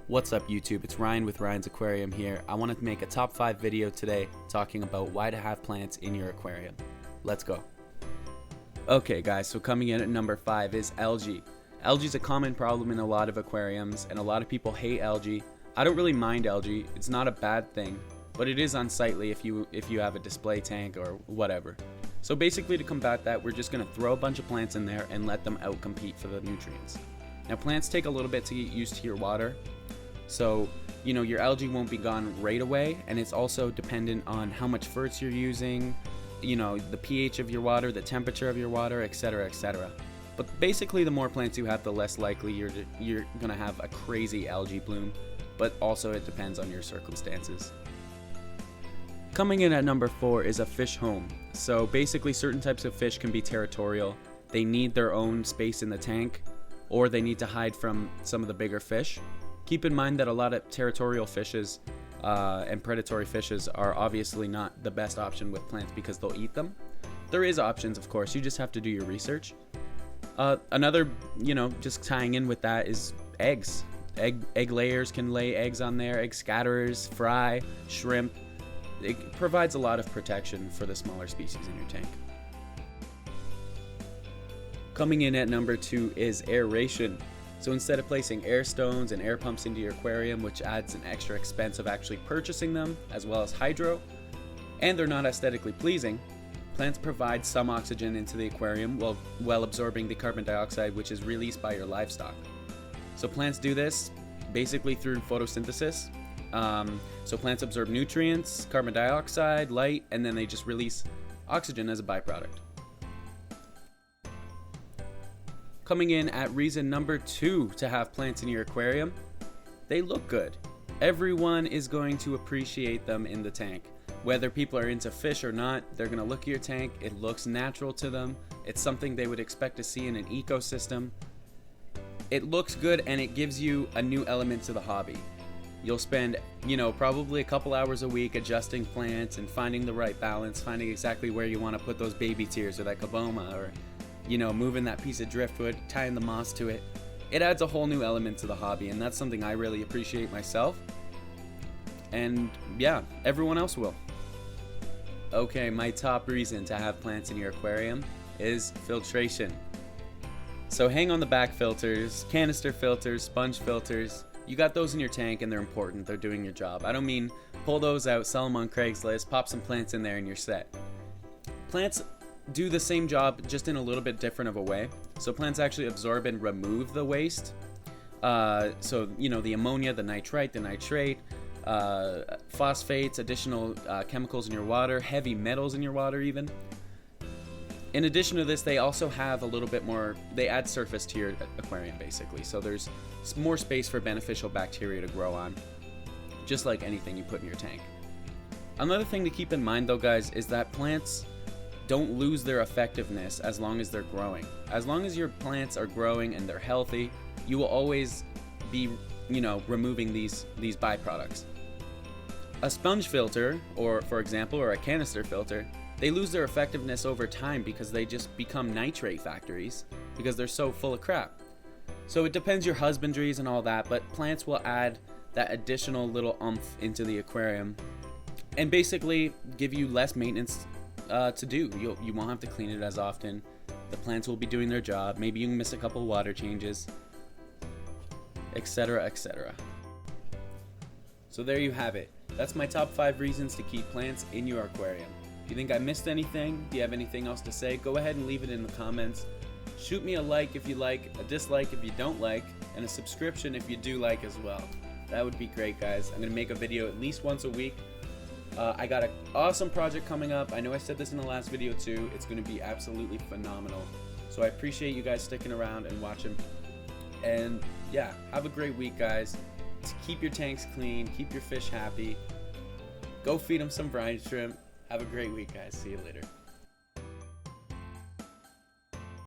What's up YouTube, it's Ryan with RyansAquarium here. I wanted to make a top 5 video today talking about why to have plants in your aquarium. Let's go. Okay guys, so coming in at number 5 is algae. Algae is a common problem in a lot of aquariums and a lot of people hate algae. I don't really mind algae, it's not a bad thing, but it is unsightly if you have a display tank or whatever. So basically to combat that, we're just going to throw a bunch of plants in there and let them outcompete for the nutrients. Now plants take a little bit to get used to your water. So, your algae won't be gone right away, and it's also dependent on how much ferts you're using, the pH of your water, the temperature of your water, etc., etc. But basically, the more plants you have, the less likely you're gonna have a crazy algae bloom, but also it depends on your circumstances. Coming in at number 4 is a fish home. So basically, certain types of fish can be territorial. They need their own space in the tank, or they need to hide from some of the bigger fish. Keep in mind that a lot of territorial fishes and predatory fishes are obviously not the best option with plants because they'll eat them. There is options, of course, you just have to do your research. Another, just tying in with that is eggs. Egg layers can lay eggs on there, egg scatterers, fry, shrimp. It provides a lot of protection for the smaller species in your tank. Coming in at number 2 is aeration. So instead of placing air stones and air pumps into your aquarium, which adds an extra expense of actually purchasing them, as well as hydro, and they're not aesthetically pleasing, plants provide some oxygen into the aquarium while absorbing the carbon dioxide which is released by your livestock. So plants do this basically through photosynthesis. So plants absorb nutrients, carbon dioxide, light, and then they just release oxygen as a byproduct. Coming in at reason number 2 to have plants in your aquarium, they look good. Everyone is going to appreciate them in the tank. Whether people are into fish or not, they're going to look at your tank. It looks natural to them. It's something they would expect to see in an ecosystem. It looks good and it gives you a new element to the hobby. You'll spend, probably a couple hours a week adjusting plants and finding the right balance, finding exactly where you want to put those baby tears or that kaboma, or moving that piece of driftwood, tying the moss to it. It adds a whole new element to the hobby, and that's something I really appreciate myself. And yeah, everyone else will. Okay, my top reason to have plants in your aquarium is filtration. So hang on the back filters, canister filters, sponge filters. You got those in your tank and they're important, they're doing your job. I don't mean pull those out, sell them on Craigslist, pop some plants in there and you're set. Plants do the same job just in a little bit different of a way. So plants actually absorb and remove the waste. The ammonia, the nitrite, the nitrate, phosphates, additional chemicals in your water, heavy metals in your water even. In addition to this, they also have a little bit more, they add surface to your aquarium basically. So there's more space for beneficial bacteria to grow on, just like anything you put in your tank. Another thing to keep in mind though guys is that plants don't lose their effectiveness as long as they're growing. As long as your plants are growing and they're healthy, you will always be, removing these byproducts. A sponge filter, or for example, or a canister filter, they lose their effectiveness over time because they just become nitrate factories because they're so full of crap. So it depends your husbandries and all that, but plants will add that additional little oomph into the aquarium and basically give you less maintenance to do. You won't have to clean it as often. The plants will be doing their job. Maybe you can miss a couple water changes, etc., etc. So there you have it. That's my top 5 reasons to keep plants in your aquarium. Do you think I missed anything? Do you have anything else to say? Go ahead and leave it in the comments. Shoot me a like if you like, a dislike if you don't like, and a subscription if you do like as well. That would be great guys. I'm going to make a video at least once a week. I got an awesome project coming up. I know I said this in the last video too. It's going to be absolutely phenomenal. So I appreciate you guys sticking around and watching. And yeah, have a great week guys. Keep your tanks clean. Keep your fish happy. Go feed them some brine shrimp. Have a great week guys. See you later.